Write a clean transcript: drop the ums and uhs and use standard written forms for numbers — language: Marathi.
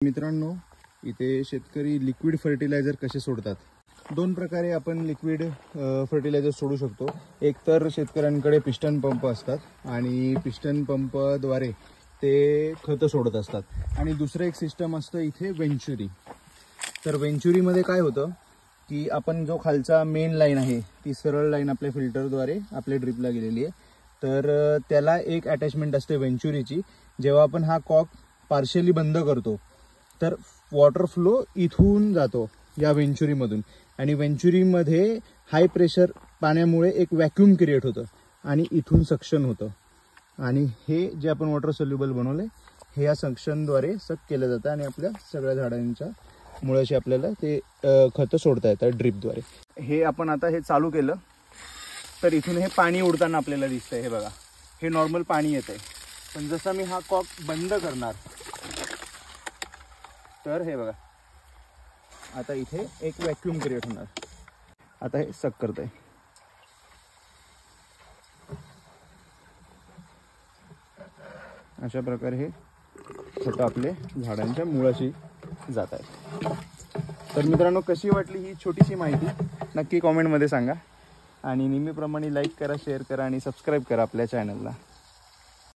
मित्रांनो, इथे शेतकरी लिक्विड फर्टिलायझर कसे सोडतात। दोन प्रकारे आपण लिक्विड फर्टिलायझर सोडू शकतो। एक तर शेतकऱ्यांकडे पिस्टन पंप असतात आणि पिस्टन पंपद्वारे ते खत सोडत असतात आणि दुसरं एक सिस्टम असतं इथे वेंचुरी। तर वेंचुरीमध्ये काय होतं की आपण जो खालचा मेन लाईन आहे ती सरळ लाईन आपल्या फिल्टरद्वारे आपल्या ड्रिपला गेलेली आहे, तर त्याला एक अटॅचमेंट असते वेंचुरीची। जेव्हा आपण हा कॉक पार्शियली बंद करतो तर वॉटर फ्लो इथून जातो या वेंचुरीमधून आणि वेंचुरीमध्ये हाय प्रेशर पाण्यामुळे एक व्हॅक्यूम क्रिएट होतं आणि इथून सक्शन होतं आणि हे जे आपण वॉटर सोल्युबल बनवले हे या सक्शनद्वारे सक केलं जातं आणि आपल्या सगळ्या झाडांच्या मुळाशी आपल्याला ते खत सोडता येतात ड्रिपद्वारे। हे आपण आता हे चालू केलं तर इथून हे पाणी उडताना आपल्याला दिसतंय। हे बघा, हे नॉर्मल पाणी येतंय, पण जसं मी हा कॉक बंद करणार तर हे बघा आता इथे एक व्हॅक्यूम क्रिएट होणार। आता हे सक करतंय। अशा प्रकारे हे खत आपले झाडांच्या मुळाशी जात आहे। तर मित्रांनो, कशी वाटली ही छोटीशी माहिती नक्की कमेंटमध्ये सांगा आणि नेहमीप्रमाणे लाईक करा, शेअर करा आणि सबस्क्राईब करा आपल्या चॅनलला।